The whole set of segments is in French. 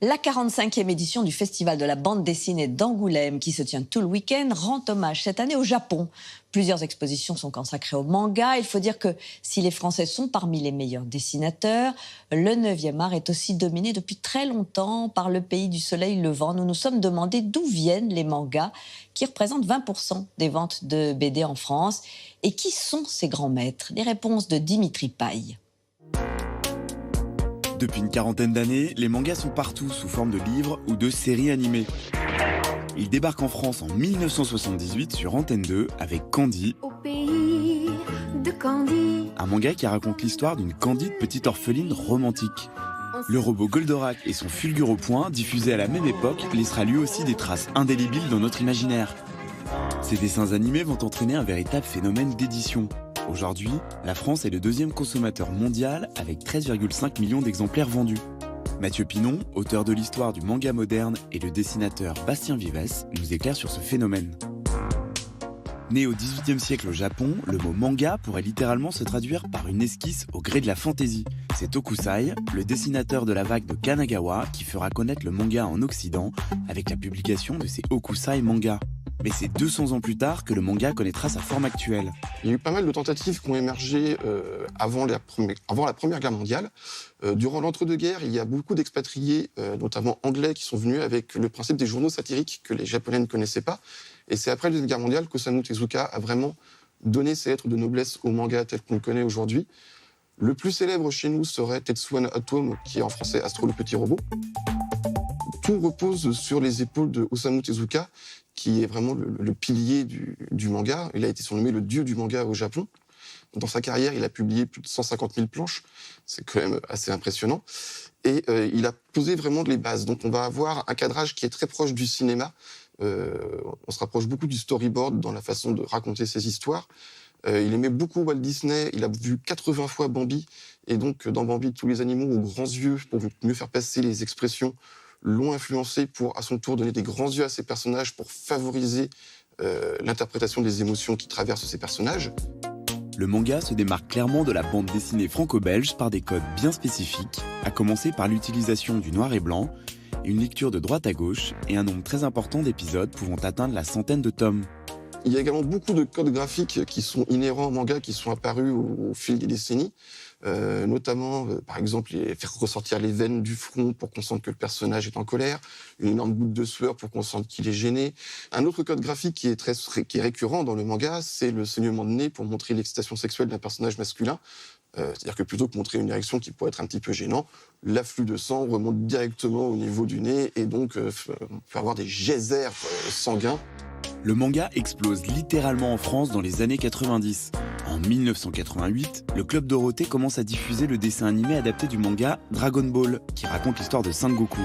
La 45e édition du Festival de la bande dessinée d'Angoulême, qui se tient tout le week-end, rend hommage cette année au Japon. Plusieurs expositions sont consacrées au manga. Il faut dire que si les Français sont parmi les meilleurs dessinateurs, le 9e art est aussi dominé depuis très longtemps par le pays du soleil levant. Nous nous sommes demandé d'où viennent les mangas, qui représentent 20% des ventes de BD en France. Et qui sont ces grands maîtres? Les réponses de Dimitri Paille. Depuis une quarantaine d'années, les mangas sont partout sous forme de livres ou de séries animées. Ils débarquent en France en 1978 sur Antenne 2 avec Candy, Au pays de Candy. un manga qui raconte l'histoire d'une candide petite orpheline romantique. Le robot Goldorak et son fulgure au poing, diffusé à la même époque, laissera lui aussi des traces indélébiles dans notre imaginaire. Ces dessins animés vont entraîner un véritable phénomène d'édition. Aujourd'hui, la France est le 2e consommateur mondial avec 13,5 millions d'exemplaires vendus. Mathieu Pinon, auteur de l'histoire du manga moderne, et le dessinateur Bastien Vives nous éclairent sur ce phénomène. Né au XVIIIe siècle au Japon, le mot manga pourrait littéralement se traduire par une esquisse au gré de la fantaisie. C'est Tokusai, le dessinateur de la vague de Kanagawa, qui fera connaître le manga en Occident avec la publication de ses Hokusai mangas. Mais c'est 200 ans plus tard que le manga connaîtra sa forme actuelle. Il y a eu pas mal de tentatives qui ont émergé avant la Première Guerre mondiale. Durant l'entre-deux-guerres, il y a beaucoup d'expatriés, notamment anglais, qui sont venus avec le principe des journaux satiriques que les Japonais ne connaissaient pas. Et c'est après la Deuxième Guerre mondiale qu'Osamu Tezuka a vraiment donné ses lettres de noblesse au manga tel qu'on le connaît aujourd'hui. Le plus célèbre chez nous serait Tetsuwan Atom, qui est en français Astro le petit robot. Tout repose sur les épaules de Osamu Tezuka, qui est vraiment le pilier du manga. Il a été surnommé le dieu du manga au Japon. Dans sa carrière, il a publié plus de 150 000 planches. C'est quand même assez impressionnant. Et il a posé vraiment les bases. Donc on va avoir un cadrage qui est très proche du cinéma. On se rapproche beaucoup du storyboard dans la façon de raconter ses histoires. Il aimait beaucoup Walt Disney. Il a vu 80 fois Bambi. Et donc dans Bambi, tous les animaux aux grands yeux pour mieux faire passer les expressions l'ont influencé pour, à son tour, donner des grands yeux à ses personnages pour favoriser l'interprétation des émotions qui traversent ces personnages. Le manga se démarque clairement de la bande dessinée franco-belge par des codes bien spécifiques, à commencer par l'utilisation du noir et blanc, une lecture de droite à gauche et un nombre très important d'épisodes pouvant atteindre la centaine de tomes. Il y a également beaucoup de codes graphiques qui sont inhérents au manga, qui sont apparus au fil des décennies. Notamment, par exemple, faire ressortir les veines du front pour qu'on sente que le personnage est en colère, une énorme goutte de sueur pour qu'on sente qu'il est gêné. Un autre code graphique qui est récurrent dans le manga, c'est le saignement de nez pour montrer l'excitation sexuelle d'un personnage masculin. C'est-à-dire que plutôt que montrer une érection qui pourrait être un petit peu gênant, l'afflux de sang remonte directement au niveau du nez et donc on peut avoir des geysers sanguins. Le manga explose littéralement en France dans les années 90. En 1988, le Club Dorothée commence à diffuser le dessin animé adapté du manga Dragon Ball, qui raconte l'histoire de Sangoku.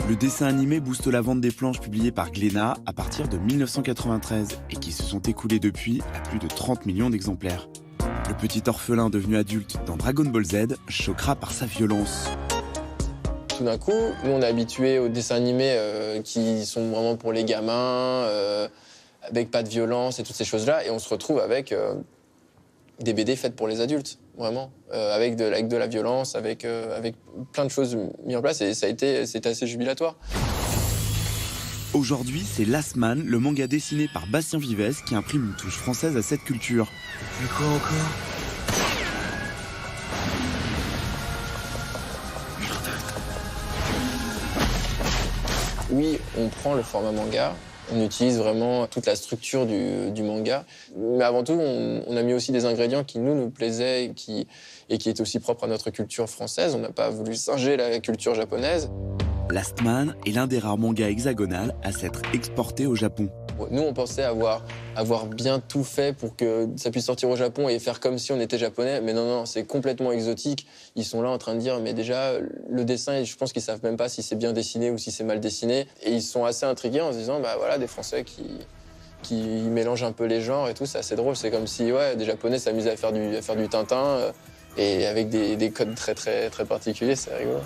Le dessin animé booste la vente des planches publiées par Glénat à partir de 1993 et qui se sont écoulées depuis à plus de 30 millions d'exemplaires. Le petit orphelin devenu adulte dans Dragon Ball Z choquera par sa violence. Tout d'un coup, nous on est habitués aux dessins animés qui sont vraiment pour les gamins, avec pas de violence et toutes ces choses-là, et on se retrouve avec des BD faites pour les adultes, vraiment, avec de la violence, avec plein de choses mises en place, et c'était assez jubilatoire. Aujourd'hui, c'est Last Man, le manga dessiné par Bastien Vives, qui imprime une touche française à cette culture. Mais quoi encore? Oui, on prend le format manga, on utilise vraiment toute la structure du manga. Mais avant tout, on a mis aussi des ingrédients qui nous plaisaient et qui étaient aussi propres à notre culture française. On n'a pas voulu singer la culture japonaise. Last Man est l'un des rares mangas hexagonal à s'être exporté au Japon. Nous, on pensait avoir bien tout fait pour que ça puisse sortir au Japon et faire comme si on était japonais. Mais non, c'est complètement exotique. Ils sont là en train de dire, mais déjà, le dessin, je pense qu'ils savent même pas si c'est bien dessiné ou si c'est mal dessiné. Et ils sont assez intrigués en se disant, bah voilà, des Français qui mélangent un peu les genres et tout, c'est assez drôle. C'est comme si des Japonais s'amusaient à faire du Tintin et avec des codes très, très, très particuliers, c'est rigolo.